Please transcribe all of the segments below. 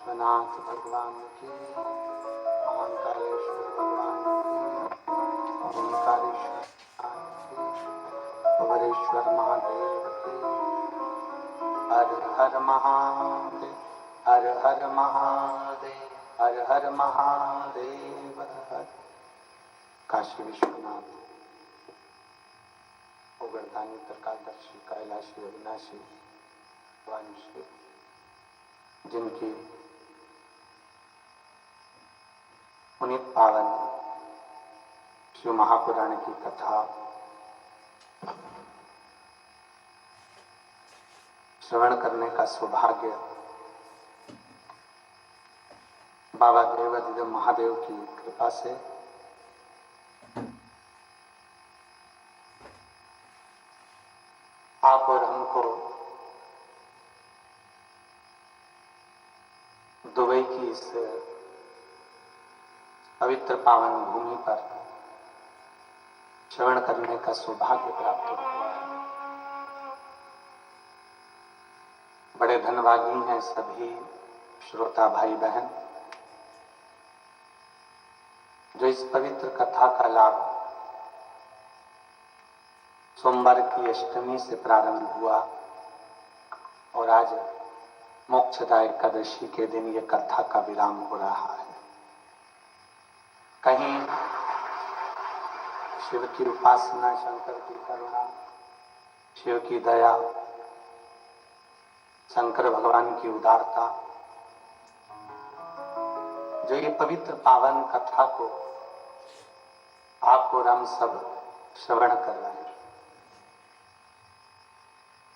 विश्वनाथ भगवान की, ओंकारेश्वर भगवान की, ओंकारेश्वर अवरेश्वर महादेव की। हर हर महादेव, हर हर महादेव, हर हर महादेव। हर काशी विश्वनाथ उगरदानी त्रिकालदर्शी कैलाशी अविनाशी भगवान शिव, जिनकी पुनीत पावन शिव महापुराण की कथा श्रवण करने का सौभाग्य बाबा देवाधिदेव महादेव की कृपा से आप और हमको दुबई की इस पवित्र पावन भूमि पर श्रवण करने का सौभाग्य प्राप्त हुआ है। बड़े धनभागी हैं सभी श्रोता भाई बहन जो इस पवित्र कथा का लाभ सोमवार की अष्टमी से प्रारंभ हुआ और आज मोक्षदायक एकादशी के दिन ये कथा का विराम हो रहा है। कहीं शिव की उपासना, शंकर की करुणा, शिव की दया, शंकर भगवान की उदारता, जो ये पवित्र पावन कथा को आप और हम सब श्रवण कर रहे हैं।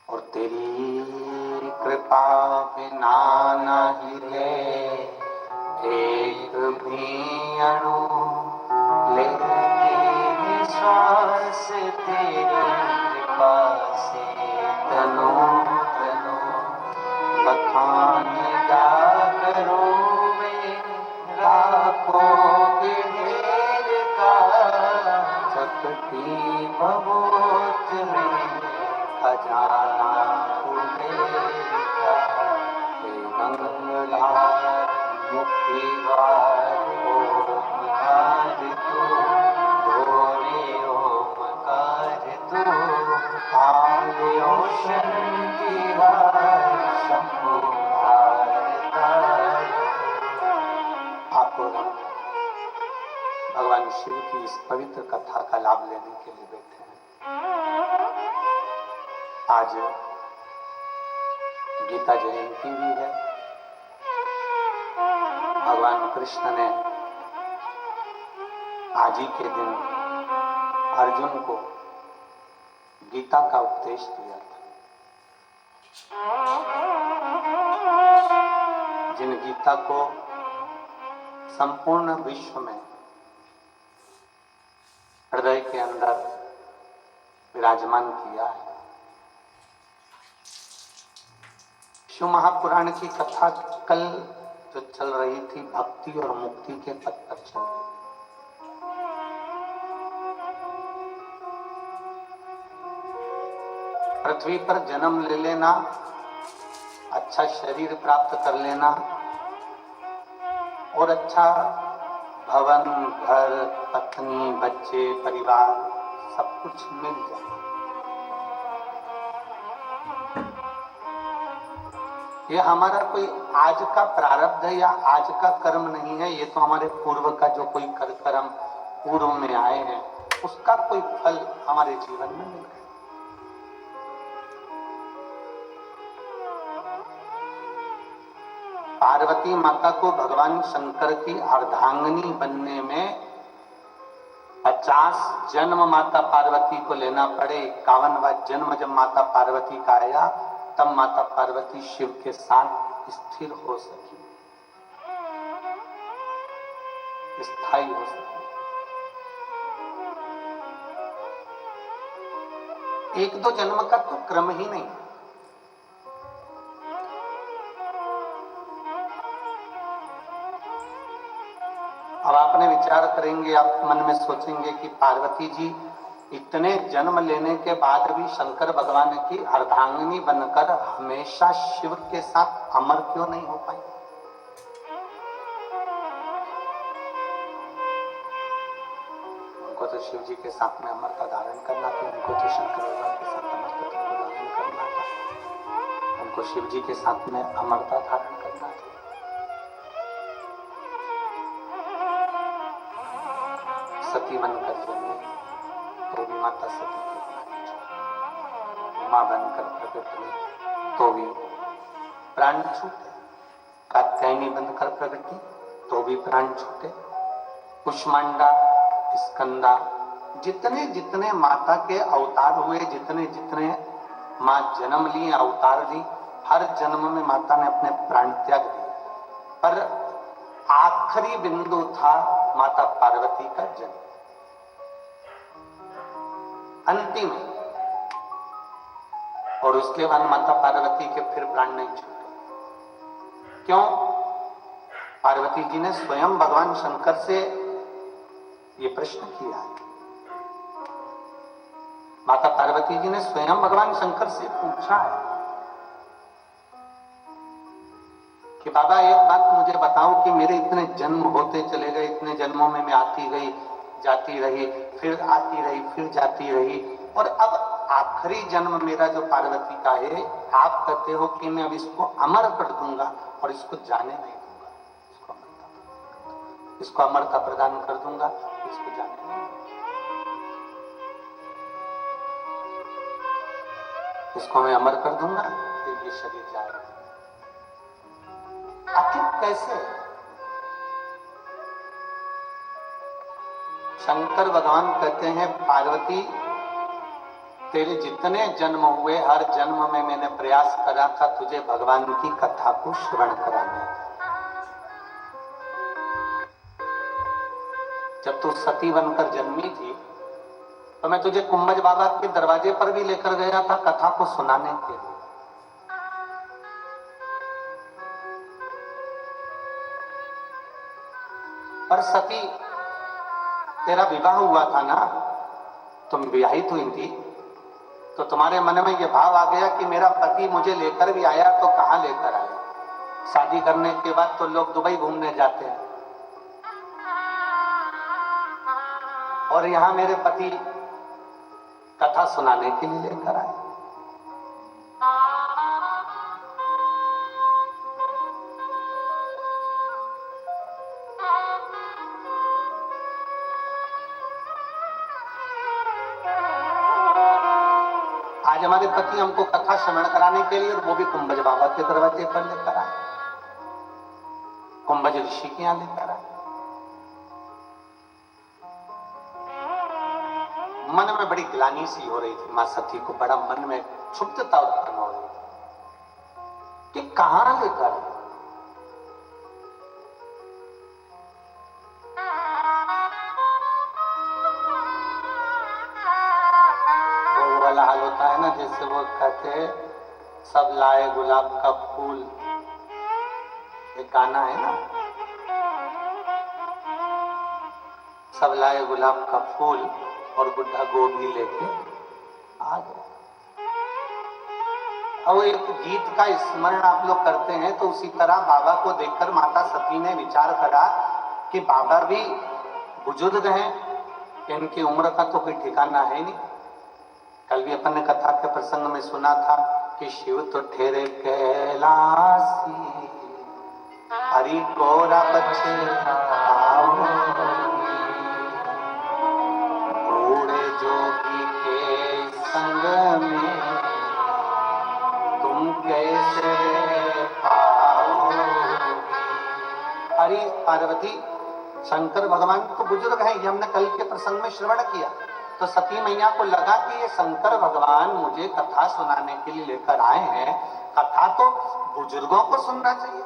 और तेरी कृपा बिना नहीं ले एक भी अणु लेती श्वास, तेरी कृपा से तनो तनो बखान करो में लाखों के ढेर का, सकती भगवत में खजाना उड़ेगा। हे गंगाधार मुक्ति द्वार ओमकार तू, भोरे ओमकार तू, आयो शांति शंभु आपको भगवान शिव की इस पवित्र कथा का लाभ लेने के लिए बैठे हैं। आज गीता जयंती भी है। भगवान कृष्ण ने आज ही के दिन अर्जुन को गीता का उपदेश दिया था। जिन गीता को संपूर्ण विश्व में हृदय के अंदर विराजमान किया है। शिव महापुराण की कथा कल जो चल रही थी भक्ति और मुक्ति के पथ पर चल रही। पृथ्वी पर जन्म ले लेना, अच्छा शरीर प्राप्त कर लेना और अच्छा भवन, घर, पत्नी, बच्चे, परिवार सब कुछ मिल जाए, ये हमारा कोई आज का प्रारब्ध है या आज का कर्म नहीं है। ये तो हमारे पूर्व का जो कोई कर्म पूर्व में आए हैं उसका कोई फल हमारे जीवन में मिल गया। पार्वती माता को भगवान शंकर की अर्धांगिनी बनने में 50 जन्म माता पार्वती को लेना पड़े। 51वां जन्म जब माता पार्वती का आया तब माता पार्वती शिव के साथ स्थिर हो सकी, स्थायी हो सकी। एक दो जन्म का तो क्रम ही नहीं। अब आपने विचार करेंगे, आप मन में सोचेंगे कि पार्वती जी इतने जन्म लेने के बाद भी शंकर भगवान की अर्धांगिनी बनकर हमेशा शिव के साथ अमर क्यों नहीं हो पाई? उनको तो शिव जी के साथ में अमरता धारण करना था, उनको तो शंकर भगवान के साथ अमरता को धारण करना था, उनको शिव जी के साथ में अमरता धारण करना था। सती बनकर जन्मी तो भी माता सती के प्राण छूटे, मां बनकर प्रकट हुई तो भी प्राण छूटे, कात्यायनी बनकर प्रकटी तो भी प्राण छूटे, कुष्मांडा, स्कंदा, जितने जितने माता के अवतार हुए, जितने जितने मां जन्म ली, अवतार ली, हर जन्म में माता ने अपने प्राण त्याग दिए, पर आखिरी बिंदु था माता पार्वती का जन्म, अंतिम। और उसके बाद माता पार्वती के फिर प्राण नहीं छूटे। क्यों? पार्वती जी ने स्वयं भगवान शंकर से ये प्रश्न किया है। माता पार्वती जी ने स्वयं भगवान शंकर से पूछा है कि बाबा एक बात मुझे बताओ कि मेरे इतने जन्म होते चले गए, इतने जन्मों में मैं आती गई, जाती रही, फिर आती रही, फिर जाती रही, और अब आखिरी जन्म मेरा जो पार्वती का है, आप कहते हो कि मैं अब इसको अमर कर दूंगा और इसको जाने नहीं दूंगा, इसको अमरता प्रदान कर दूंगा, इसको जाने नहीं दूंगा, इसको मैं अमर कर दूंगा, फिर ये शरीर जाएगा। आखिर कैसे? शंकर भगवान कहते हैं, पार्वती तेरे जितने जन्म हुए, हर जन्म में मैंने प्रयास करा था तुझे भगवान की कथा को श्रवण कराने। जब तू सती बनकर जन्मी थी तो मैं तुझे कुंभज बाबा के दरवाजे पर भी लेकर गया था कथा को सुनाने के लिए। पर सती, तेरा विवाह हुआ था ना, तुम विवाहित हुई थी, तो तुम्हारे मन में यह भाव आ गया कि मेरा पति मुझे लेकर भी आया तो कहां लेकर आया? शादी करने के बाद तो लोग दुबई घूमने जाते हैं, और यहां मेरे पति कथा सुनाने के लिए लेकर आए। आज हमारे पति हमको कथा श्रवण कराने के लिए, और वो भी कुंभज बाबा के दरवाजे पर लेकर आए, कुंभज ऋषि के यहां लेकर आए। मन में बड़ी ग्लानि सी हो रही थी मां सती को, बड़ा मन में क्षुब्धता उत्पन्न हो रही थी कि कहां लेकर, वो वाला हाल होता है ना, जैसे वो कहते सब लाए गुलाब का फूल, एक गाना है ना, सब लाए गुलाब का फूल और बुढ़ा गोभी लेके आ गया। और एक गीत का स्मरण आप लोग करते हैं, तो उसी तरह बाबा को देखकर माता सती ने विचार करा कि बाबा भी बुजुर्ग हैं, इनकी उम्र का तो कोई ठिकाना है नहीं। कल भी अपन ने कथा के प्रसंग में सुना था कि शिव तो ठहरे कैलासी, हरि कोरा बच्चे बूढ़े जोगी के संग में तुम कैसे पाओगे। हरि पार्वती शंकर भगवान तो बुजुर्ग हैं, ये हमने कल के प्रसंग में श्रवण किया। तो सती मैया को लगा कि ये शंकर भगवान मुझे कथा सुनाने के लिए लेकर आए हैं, कथा तो बुजुर्गों को सुनना चाहिए।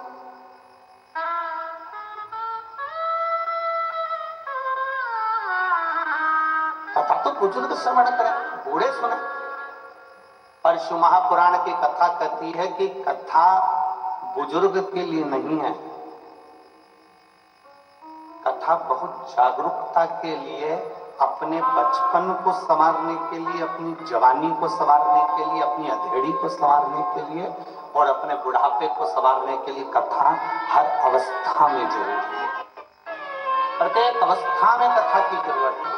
कथा तो बुजुर्ग श्रवण करें, बूढ़े सुने। पर शिव महापुराण की कथा कहती है कि कथा बुजुर्ग के लिए नहीं है, कथा बहुत जागरूकता के लिए, अपने बचपन को संवारने के लिए, अपनी जवानी को संवारने के लिए, अपनी अधेड़ी को संवारने के लिए, और अपने बुढ़ापे को संवारने के लिए कथा हर अवस्था में जरूरी है। प्रत्येक अवस्था में कथा की जरूरत है।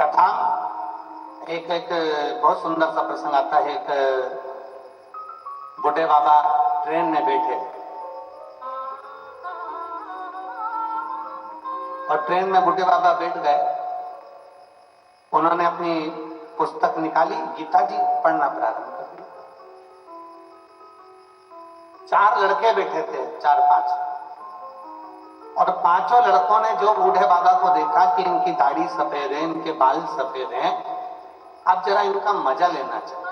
कथा एक एक बहुत सुंदर सा प्रसंग आता है। एक बूढ़े बाबा ट्रेन में बैठे और ट्रेन में बूढ़े बाबा बैठ गए। उन्होंने अपनी पुस्तक निकाली, गीता जी पढ़ना प्रारंभ कर दिया। 4 लड़के बैठे थे, 4-5, और 5 लड़कों ने जो बूढ़े बाबा को देखा कि इनकी दाढ़ी सफेद है, इनके बाल सफेद हैं, अब जरा इनका मजा लेना चाहिए।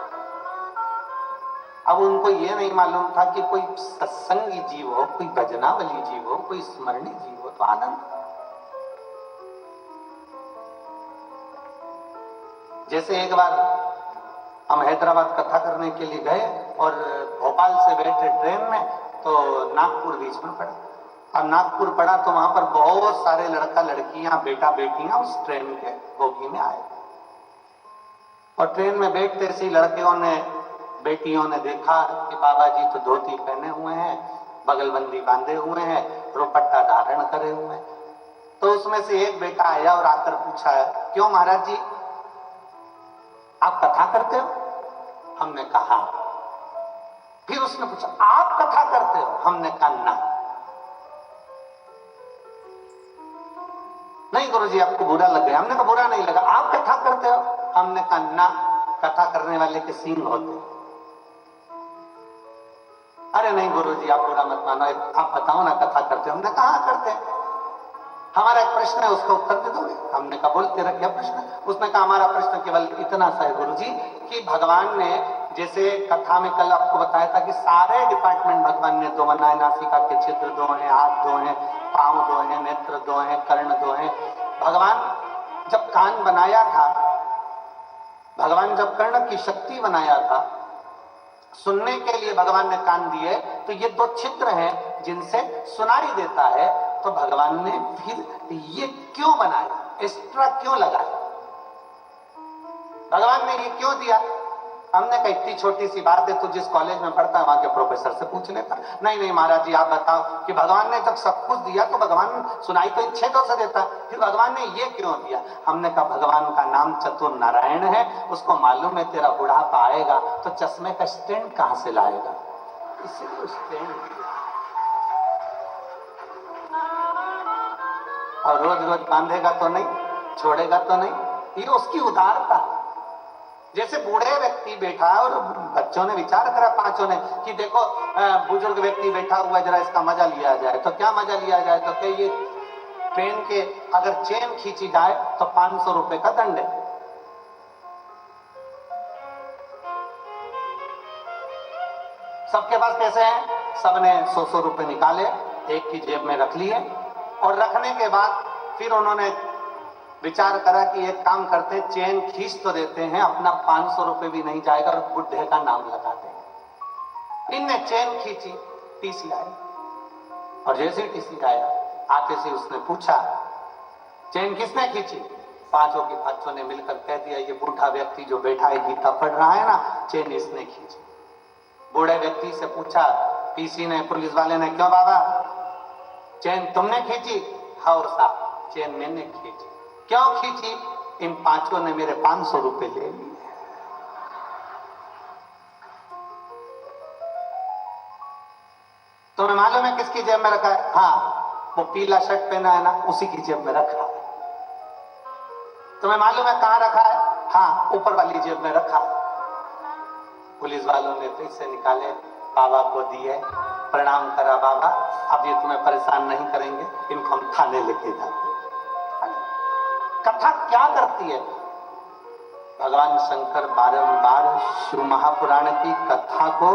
अब उनको ये नहीं मालूम था कि कोई सत्संगी जीव हो, कोई भजनावली जीव हो, कोई स्मरणीय जीव हो तो आनंद। जैसे एक बार हम हैदराबाद कथा करने के लिए गए और भोपाल से बैठे ट्रेन में, तो नागपुर बीच में पड़ा। अब नागपुर पड़ा तो वहां पर बहुत सारे लड़का लड़कियां, बेटा बेटियां उस ट्रेन के बोगी में आए। और ट्रेन में बैठते सी लड़कियों ने, बेटियों ने देखा कि बाबा जी तो धोती पहने हुए हैं, बगलबंदी बांधे हुए हैं, दुपट्टा धारण करे हुए हैं। तो उसमें से एक बेटा आया और आकर पूछा, क्यों महाराज जी आप कथा करते हो? हमने कहा। फिर उसने पूछा, आप कथा करते हो? हमने कहा ना। नहीं गुरुजी आपको बुरा लग गया। हमने कहा बुरा नहीं लगा। आप कथा करते हो? हमने कहा ना, कथा करने वाले के सींग होते। अरे नहीं गुरुजी आप बुरा मत मानो, आप बताओ ना कथा करते हो? हमने कहा करते हैं। हमारा एक प्रश्न है, उसका उत्तर दे दोगे? हमने कहा बोल तेरा क्या प्रश्न है? उसने कहा हमारा प्रश्न केवल इतना सा है गुरुजी कि भगवान ने, जैसे कथा में कल आपको बताया था कि सारे डिपार्टमेंट भगवान ने दो बनाए, नासिका के छिद्र दो हैं, हाथ दो हैं, पांव दो हैं, नेत्र दो हैं, कर्ण दो हैं। भगवान जब कान बनाया था, भगवान जब कर्ण की शक्ति बनाया था, सुनने के लिए भगवान ने कान दिए, तो ये 2 छिद्र हैं जिनसे सुनाई देता है। तो भगवान ने फिर ये क्यों बनाया, एक्स्ट्रा क्यों लगाया? भगवान ने ये क्यों दिया? हमने कहा इतनी छोटी सी बात है, तो जिस कॉलेज में पढ़ता है वहां के प्रोफेसर से पूछ लेता। नहीं नहीं महाराज जी आप बताओ कि भगवान ने जब सब कुछ दिया तो भगवान सुनाई तो इन छेदों से देता, फिर भगवान ने ये क्यों दिया? हमने कहा भगवान का नाम चतुर नारायण है, उसको मालूम है तेरा बुढ़ापा आएगा तो चश्मे का स्टैंड कहां से लाएगा, इसीलिए स्टैंड दिया। और रोज रोज बांधेगा तो नहीं, छोड़ेगा तो नहीं, ये उसकी उदारता। जैसे बूढ़े व्यक्ति बैठा और बच्चों ने विचार करा, 5 ने, कि देखो बुजुर्ग व्यक्ति बैठा हुआ है, जरा इसका मजा लिया जाए। तो क्या मजा लिया जाए? तो क्या ये ट्रेन के अगर चेन खींची जाए तो 500 रुपए का दंड है। सबके पास पैसे हैं, सबने 100 रुपए निकाले, एक की जेब में रख लिए, और रखने के बाद फिर उन्होंने विचार करा कि एक काम करते हैं, चेन खींच तो देते हैं, अपना 500 रुपए भी नहीं जाएगा और बुढ़े का नाम लगा देंगे। इनने चेन खींची, टीसी आई, और जैसे ही टीसी आया आते से उसने पूछा चेन किसने खींची? 5 के 5 ने मिलकर कह दिया ये बूढ़ा व्यक्ति जो बैठा है गीता पढ़ रहा है ना, चेन इसने खींची। बूढ़े व्यक्ति से पूछा टीसी ने, पुलिस वाले ने, क्यों बाबा चेन तुमने खींची? हाँ साहब चेन मैंने खींची। क्यों खींची? इन 5 ने मेरे 500 रुपए ले लिए। तुम्हें मालूम है किसकी जेब में रखा है? हाँ वो पीला शर्ट पहना है ना, उसी की जेब में रखा है। तुम्हें मालूम है कहां रखा है? हाँ ऊपर वाली जेब में रखा है। पुलिस वालों ने पैसे निकाले, बाबा को दिए, प्रणाम करा, बाबा अब ये तुम्हें परेशान नहीं करेंगे, इनको हम थाने लेके जाते। कथा क्या करती है? भगवान शंकर बारंबार शिव महापुराण की कथा को,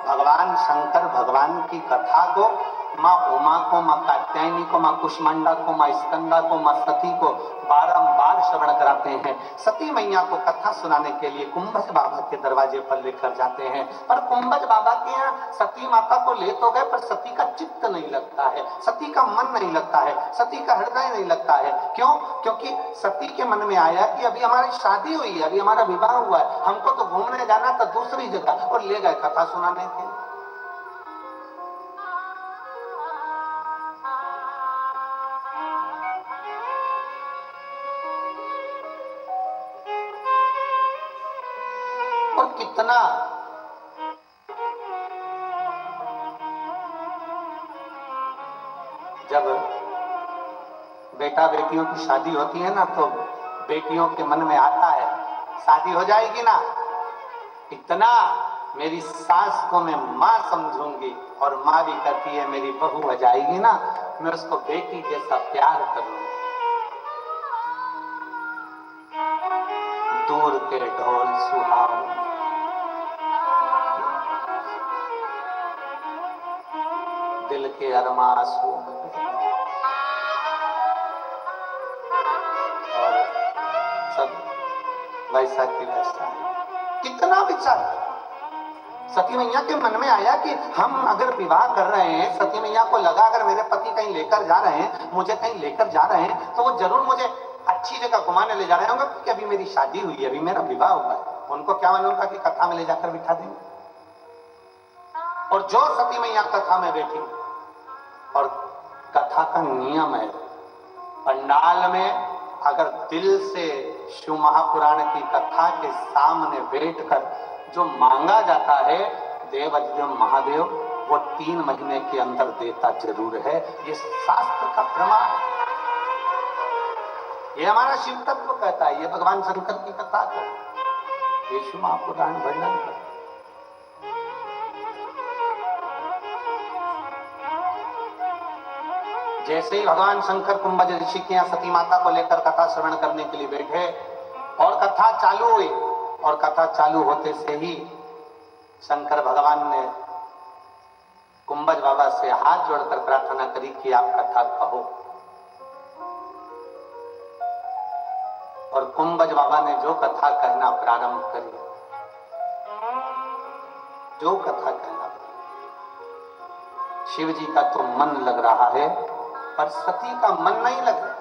भगवान शंकर भगवान की कथा को, माँ उमा को, माँ कात्यायनी को, माँ कुष्मांडा को, माँ स्कंदा को, माँ सती को बारंबार श्रवण कराते हैं। सती मैया को कथा सुनाने के लिए कुंभज बाबा के दरवाजे पर लेकर जाते हैं, पर कुंभज बाबा के यहाँ सती माता को ले तो गए, पर सती का चित्त नहीं लगता है, सती का मन नहीं लगता है, सती का हृदय नहीं लगता है। क्यों? क्योंकि सती के मन में आया कि अभी हमारी शादी हुई है, अभी हमारा विवाह हुआ है, हमको तो घूमने जाना था दूसरी जगह, और ले गए कथा सुनाने के लिए। कितना जब बेटा बेटियों की शादी होती है ना, तो बेटियों के मन में आता है शादी हो जाएगी ना, इतना मेरी सास को मैं माँ समझूंगी, और माँ भी कहती है मेरी बहू हो जाएगी ना, मैं उसको बेटी जैसा प्यार करूंगी। दूर के ढोल सुहाव, दिल के अरमा आंसू, और सब वैसा की वैसा है। कितना विचार सती मैया के मन में आया कि हम अगर विवाह कर रहे हैं, सती मैया को लगा अगर मेरे पति कहीं लेकर जा रहे हैं, मुझे कहीं लेकर जा रहे हैं, तो वो जरूर मुझे अच्छी जगह घुमाने ले जा रहे होंगे, क्योंकि अभी मेरी शादी हुई है, अभी मेरा विवाह हुआ है। उनको क्या मालूम था कि कथा में ले जाकर बिठा देंगे। और जो सती मैया कथा में बैठी, और कथा का नियम है पंडाल में अगर दिल से शिव महापुराण की कथा के सामने बैठकर जो मांगा जाता है, देव अधिदेव महादेव वो 3 महीने के अंदर देता जरूर है। ये शास्त्र का प्रमाण है, ये हमारा शिव तत्व कहता है, ये भगवान शंकर की कथा है, ये शिव महापुराण वर्णन करता है। जैसे ही भगवान शंकर कुंभज ऋषि के यहाँ सती माता को लेकर कथा श्रवण करने के लिए बैठे, और कथा चालू हुई, और कथा चालू होते से ही शंकर भगवान ने कुंभज बाबा से हाथ जोड़कर प्रार्थना करी कि आप कथा कहो। और कुंभज बाबा ने जो कथा कहना प्रारंभ करी, जो कथा कहना, शिव जी का तो मन लग रहा है पर सती का मन नहीं लग रहा।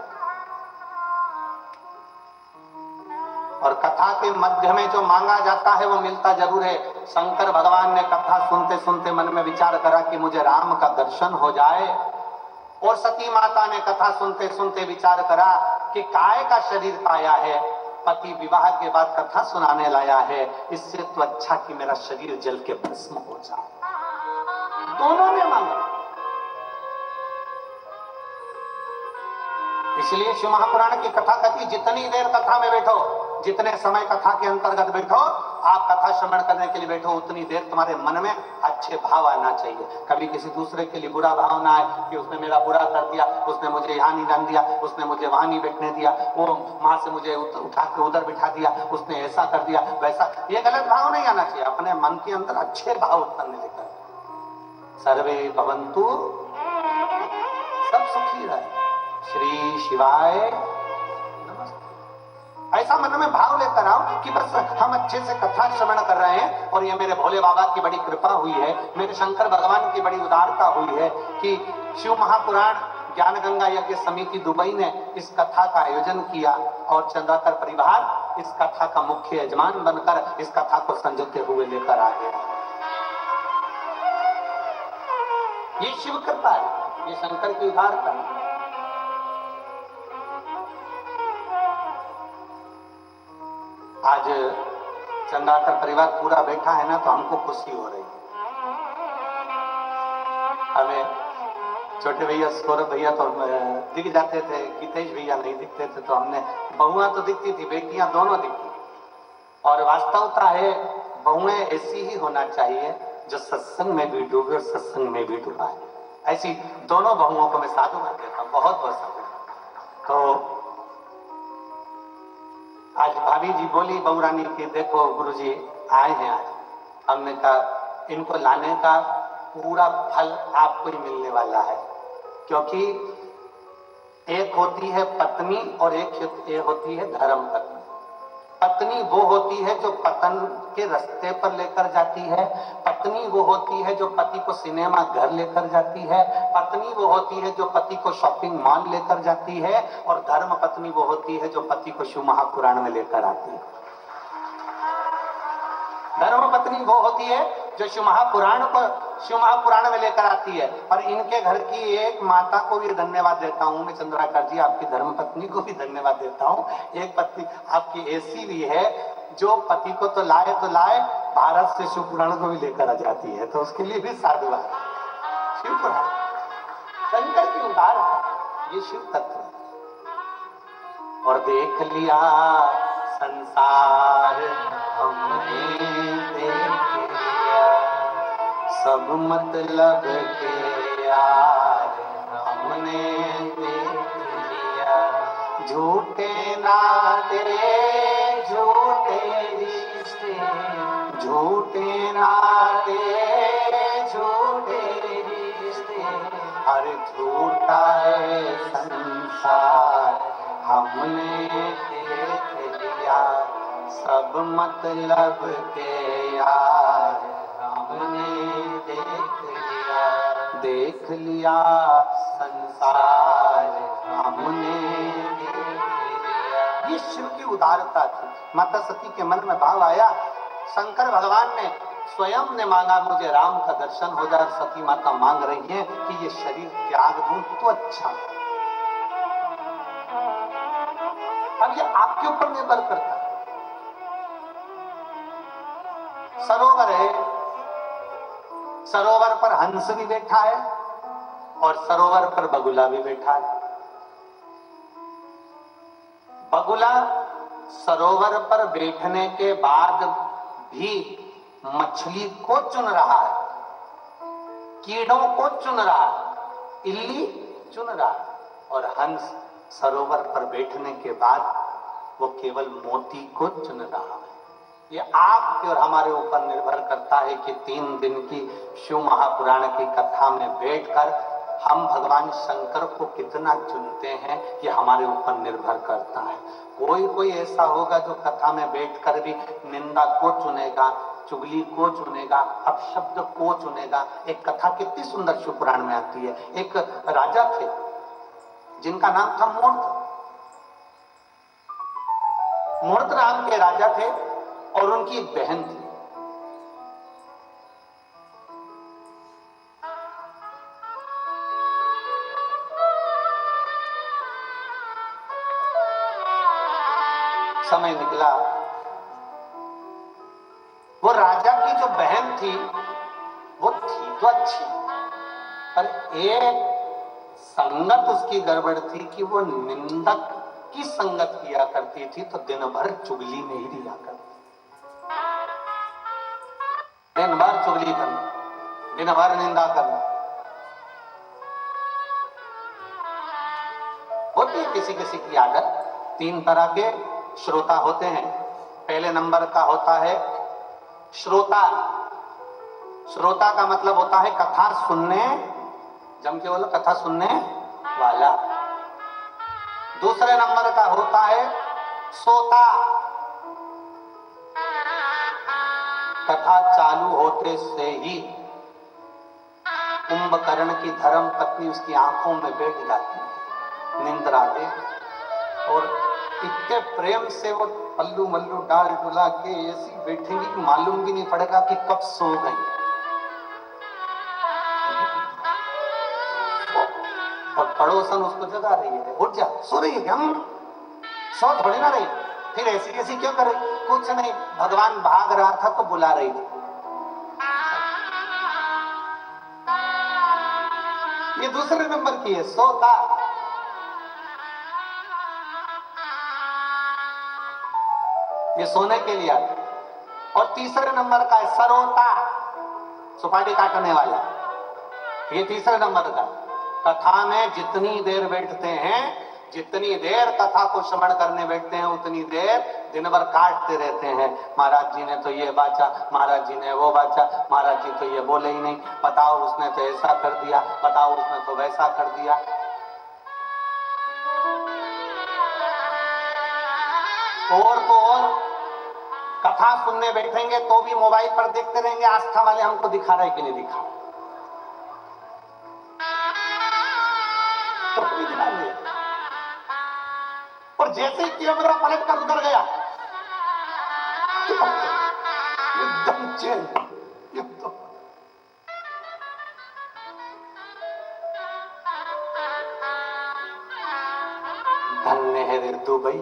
और कथा के मध्य में जो मांगा जाता है वो मिलता जरूर है। शंकर भगवान ने कथा सुनते सुनते मन में विचार करा कि मुझे राम का दर्शन हो जाए, और सती माता ने कथा सुनते सुनते विचार करा कि काय का शरीर पाया है, पति विवाह के बाद कथा सुनाने लाया है, इससे तो अच्छा कि मेरा शरीर जल के भस्म हो जाए। दोनों ने मांगा। इसलिए शिव महापुराण की कथा कहती, जितनी देर कथा में बैठो, जितने समय कथा के अंतर्गत बैठो, आप कथा श्रवण करने के लिए बैठो, उतनी देर तुम्हारे मन में अच्छे भाव आना चाहिए। कभी किसी दूसरे के लिए बुरा भाव ना आए कि उसने मेरा बुरा कर दिया, उसने मुझे यहाँ नहीं जान दिया, उसने मुझे वहां नहीं बैठने दिया, वो वहां से मुझे उठा के उधर बिठा दिया, उसने ऐसा कर दिया वैसा, ये गलत भाव नहीं आना चाहिए। अपने मन के अंदर अच्छे भाव उत्पन्न लेकर, सर्वे भवन्तु, सब सुखी रहे, श्री शिवाय नमस्ते। ऐसा मन में भाव लेकर आओ कि बस हम अच्छे से कथा श्रवण कर रहे हैं, और ये मेरे भोले बाबा की बड़ी कृपा हुई है, मेरे शंकर भगवान की बड़ी उदारता हुई है कि शिव महापुराण ज्ञान गंगा यज्ञ समिति दुबई ने इस कथा का आयोजन किया, और चंद्राकर परिवार इस कथा का मुख्य यजमान बनकर इस कथा को संजोते हुए लेकर आ गया। ये शिव कृपा है, ये शंकर की उदारता है। आज चंद्राकर परिवार पूरा बैठा है ना, तो हमको खुशी हो रही है। हमें छोटे भैया सौरभ भैया तो दिख जाते थे, गीतेश भैया नहीं दिखते थे, तो हमने बहुआं तो दिखती थी, बेटियां दोनों दिखती। और वास्तवता है बहुएं ऐसी ही होना चाहिए जो सत्संग में भी डूबे और सत्संग में भी डूबा है। ऐसी दोनों बहुओं को मैं साधुवाद देता हूँ, बहुत बहुत साधुवाद। तो आज भाभी जी बोली बहू रानी की, देखो गुरुजी आए हैं आज, हमने कहा इनको लाने का पूरा फल आपको ही मिलने वाला है, क्योंकि एक होती है पत्नी और एक होती है धर्म पत्नी। पत्नी वो होती है जो पतन के रास्ते पर लेकर जाती है, पत्नी वो होती है जो पति को सिनेमा घर लेकर जाती है, पत्नी वो होती है जो पति को शॉपिंग मॉल लेकर जाती है, और धर्म पत्नी वो होती है जो पति को शिव महापुराण में लेकर आती है। धर्म पत्नी वो होती है जो शिव महापुराण में लेकर आती है। और इनके घर की एक माता को भी धन्यवाद देता हूँ मैं, चंद्राकर जी, आपकी धर्म पत्नी को भी धन्यवाद देता हूँ। एक पत्नी आपकी ऐसी भी है जो पति को तो लाए भारत से शिवपुराण को भी लेकर आ जाती है, तो उसके लिए भी साधुवाद। शिवपुराण शंकर की उदारता, ये शिव तत्व। और देख लिया संसार हमने देख लिया, सब मतलब के यार हमने देख लिया, झूठे नाते झूठे रिश्ते, झूठे नाते झूठे रिश्ते, अरे झूठा है संसार हमने देख लिया, सब मतलब के यार हमने देख लिया संसार हमने देख लिया। ये शिव की उदारता थी। माता सती के मन में भाव आया, शंकर भगवान ने स्वयं ने मांगा मुझे राम का दर्शन हो जाए, सती माता मांग रही है कि ये शरीर त्याग दूं तो अच्छा। अब ये आपके ऊपर निर्भर करता है। सरोवर है, सरोवर पर हंस भी बैठा है और सरोवर पर बगुला भी बैठा है। बगुला सरोवर पर बैठने के बाद भी मछली को चुन रहा है, कीड़ों को चुन रहा है, इल्ली चुन रहा है, और हंस सरोवर पर बैठने के बाद वो केवल मोती को चुन रहा है। ये आपके और हमारे ऊपर निर्भर करता है कि 3 दिन की शिव महापुराण की कथा में बैठकर हम भगवान शंकर को कितना चुनते हैं, ये हमारे ऊपर निर्भर करता है। कोई ऐसा होगा जो कथा में बैठकर भी निंदा को चुनेगा, चुगली को चुनेगा, अपशब्द को चुनेगा। एक कथा कितनी सुंदर शिव पुराण में आती है। एक राजा थे जिनका नाम था मूर्त। मूर्त नाम के राजा थे और उनकी एक बहन थी। समय निकला, वो राजा की जो बहन थी वो थी तो अच्छी, पर एक संगत उसकी गड़बड़ थी कि वो निंदक की संगत किया करती थी, तो दिन भर चुगली में ही रिया करती, दिन भर चुगली करना, दिन भर निंदा करना। होती है किसी किसी की आदत। 3 तरह के श्रोता होते हैं। पहले नंबर का होता है श्रोता। श्रोता का मतलब होता है कथा सुनने, जम के बोलो, कथा सुनने वाला। दूसरे नंबर का होता है सोता। कथा चालू होते से ही कुंभकर्ण की धर्म पत्नी उसकी आंखों में बैठ जाती है, निंद्रा दे, और इतने प्रेम से वो पल्लू मल्लू डाल डुला के ऐसी बैठेंगी कि मालूम भी नहीं पड़ेगा कि कब सो गई। और पड़ोसन उसको जगा रही है, उठ जा, सो रही है क्या? सो थोड़ी ना रही। फिर ऐसी कैसी क्यों करे? कुछ नहीं, भगवान भाग रहा था तो बुला रही थी। ये दूसरे नंबर की है, सोता। ये सोने के लिए आता। और तीसरे नंबर का है सरोता, सुपारी काटने वाला। ये तीसरे नंबर का। कथा में जितनी देर बैठते हैं, जितनी देर कथा को श्रवण करने बैठते हैं, उतनी देर दिन भर काटते रहते हैं। महाराज जी ने तो ये बाचा, महाराज जी ने वो बाचा, महाराज जी तो ये बोले ही नहीं, बताओ उसने तो ऐसा कर दिया, बताओ उसने तो वैसा कर दिया। और तो और कथा सुनने बैठेंगे तो भी मोबाइल पर देखते रहेंगे, आस्था वाले हमको दिखा रहे कि नहीं दिखा, तो कोई ध्यान नहीं। और जैसे ही कैमरा पलट कर उधर गया, एकदम चेंज, एकदम। धन्य है रे दुबई,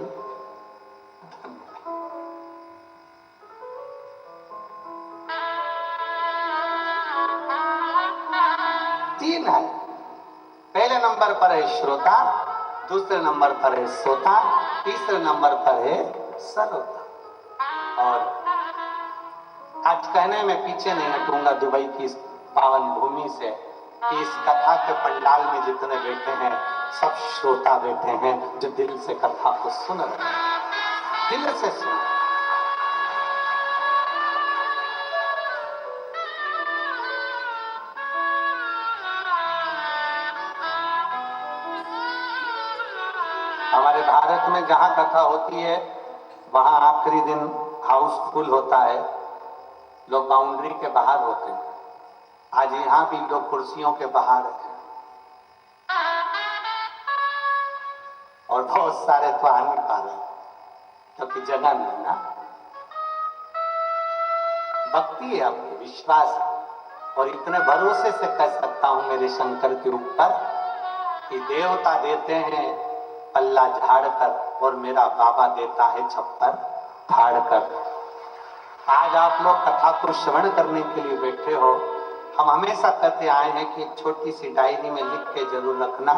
तीन है। पहले नंबर पर है श्रोता, दूसरे नंबर पर है सोता, तीसरे नंबर पर है सरोता। और आज कहने में पीछे नहीं हटूंगा दुबई की पावन भूमि से कि इस कथा के पंडाल में जितने बैठे हैं सब श्रोता बैठे हैं जो दिल से कथा को सुन रहे हैं, दिल से सुन। हमारे भारत में जहां कथा होती है वहां आखिरी दिन हाउसफुल होता है, लोग बाउंड्री के बाहर होते हैं। आज यहाँ भी लोग कुर्सियों के बाहर हैं और बहुत सारे तो आ नहीं पा रहे क्योंकि जगह नहीं ना। भक्ति है, आपके विश्वास है, और इतने भरोसे से कह सकता हूं मेरे शंकर के ऊपर कि देवता देते हैं पल्ला झाड़ कर और मेरा बाबा देता है छप्पर फाड़ कर। आज आप लोग कथा को श्रवण करने के लिए बैठे हो। हम हमेशा कहते आए हैं कि एक छोटी सी डायरी में लिख के जरूर रखना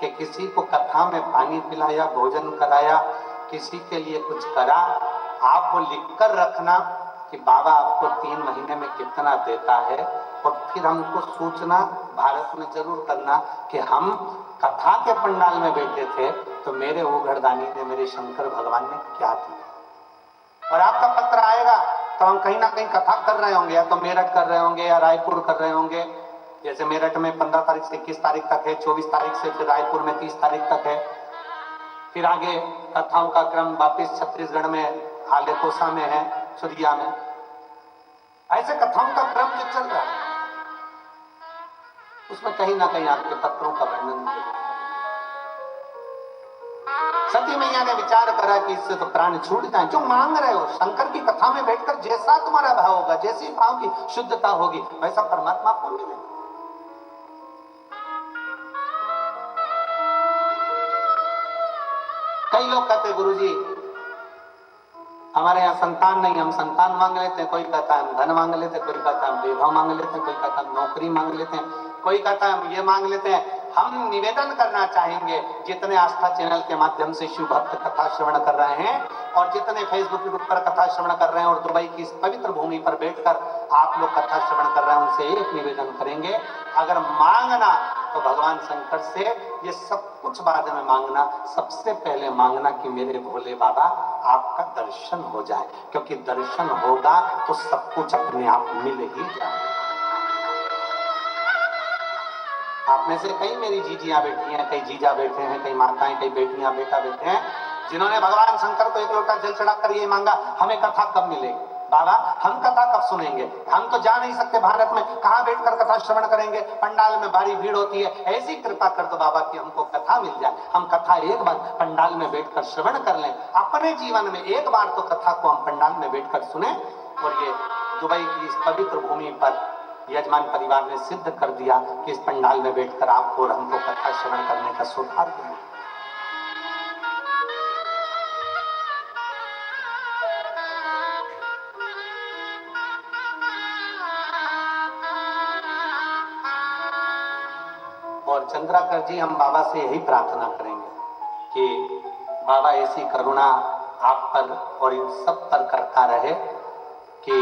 कि किसी को कथा में पानी पिलाया, भोजन कराया, किसी के लिए कुछ करा, आप वो लिख कर रखना कि बाबा आपको 3 महीने में कितना देता है। और फिर हमको सूचना भारत में जरूर करना कि हम कथा के पंडाल में बैठे थे तो मेरे ओघरदानी ने, मेरे शंकर भगवान ने क्या दिया। और आपका पत्र आएगा तो हम कहीं ना कहीं कथा कर रहे होंगे, या तो मेरठ कर रहे होंगे या रायपुर कर रहे होंगे। जैसे मेरठ में 15 तारीख से 21 तारीख तक है, 24 तारीख से, फिर रायपुर में 30 तारीख तक है। फिर आगे कथाओं का क्रम वापिस छत्तीसगढ़ में आलेकोसा में है, सुरिया में। ऐसे कथाओं का क्रम जो चल रहा है उसमें कहीं ना कहीं आपके पत्रों का वर्णन किया। सती मैया ने विचार करा कि इससे तो प्राण छूट जाए। जो मांग रहे हो शंकर की कथा में बैठकर, जैसा तुम्हारा भाव होगा, जैसी भाव की शुद्धता होगी, वैसा परमात्मा आपको मिलेगा। कई लोग कहते गुरुजी हमारे यहाँ संतान नहीं, हम संतान मांग लेते हैं। कोई कहता है हम धन मांग लेते हैं, कोई कहता है हम वैभव मांग लेते हैं, कोई कहता है हम नौकरी मांग लेते हैं, कोई कहता है हम ये मांग लेते हैं। हम निवेदन करना चाहेंगे जितने आस्था चैनल के माध्यम से शिव भक्त कथा श्रवण कर रहे हैं और जितने फेसबुक ग्रुप पर कथा श्रवण कर रहे हैं और दुबई की इस पवित्र भूमि पर बैठकर आप लोग कथा श्रवण कर रहे हैं, उनसे एक निवेदन करेंगे, अगर मांगना तो भगवान शंकर से ये सब कुछ बाद में मांगना, सबसे पहले मांगना कि मेरे भोले बाबा आपका दर्शन हो जाए, क्योंकि दर्शन होगा तो सब कुछ अपने आप मिल ही जाए। आप में से कई मेरी जीजियां बैठी हैं, कई जीजा बैठे हैं, कई माताएं, कई बेटियां, बेटा बैठे हैं, जिन्होंने भगवान शंकर को एक लोटा जल चढ़ाकर ये मांगा हमें कथा कब मिलेगी बाबा, हम कथा कब सुनेंगे। हम तो जा नहीं सकते भारत में, कहां बैठकर कथा श्रवण करेंगे, पंडाल में भारी भीड़ होती है। ऐसी कृपा कर दो बाबा कि हमको कथा मिल जाए, हम कथा एक बार पंडाल में बैठकर श्रवण कर लें। अपने जीवन में एक बार तो कथा को हम पंडाल में बैठकर सुने। और ये दुबई की इस पवित्र भूमि पर यजमान परिवार ने सिद्ध कर दिया कि इस पंडाल में बैठकर आपको और हमको कथा श्रवण करने का सौभाग्य मिला। और चंद्राकर जी, हम बाबा से यही प्रार्थना करेंगे कि बाबा ऐसी करुणा आप पर और इन सब पर करता रहे कि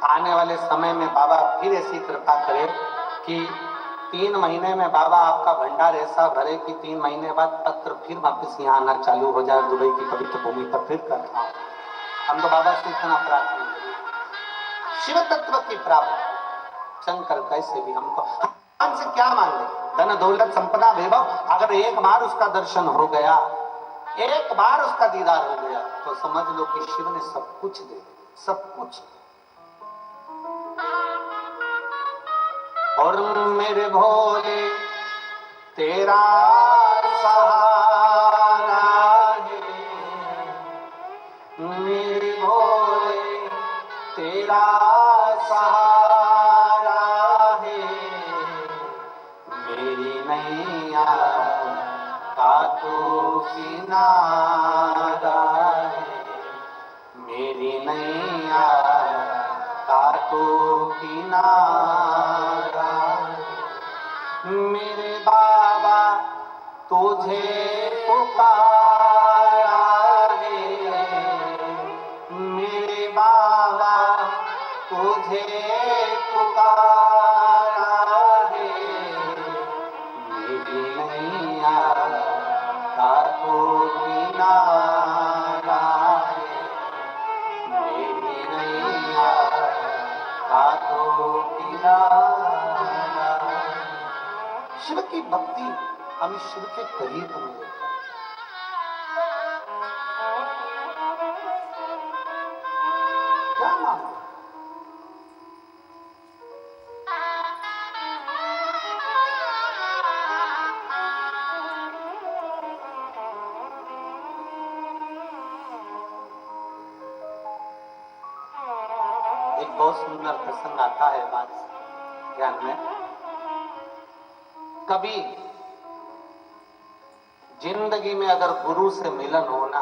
आने वाले समय में बाबा फिर ऐसी कृपा करे कि 3 महीने में बाबा आपका भंडार ऐसा भरे कि 3 महीने बाद पत्र फिर वापस यहाँ आना चालू हो जाए, दुबई की पवित्र भूमि पर फिर करता हूँ। हम तो बाबा से इतना प्रार्थना करें, शिव तत्व की प्राप्ति। शंकर कैसे भी हमको से क्या मांगे, धन दौलत संपदा वैभव, अगर एक बार उसका दर्शन हो गया, एक बार उसका दीदार हो गया, तो समझ लो कि शिव ने सब कुछ दे, सब कुछ। और मेरे भोले तेरा सहारा है, मेरे भोले तेरा सहारा है, मेरी नैया का तू किनारा है, मेरी नैया का तू किनारा। तुझे पुकारा है मेरे बाबा, तुझे पुकारा है मेरी नैया का तू किनारा है, मेरी नैया का तू किनारा। शिव की भक्ति हमें शिव के करीब होने देता है। क्या मांगो? एक बहुत सुंदर प्रसंग आता है बात ज्ञान में। कभी जिंदगी में अगर गुरु से मिलन होना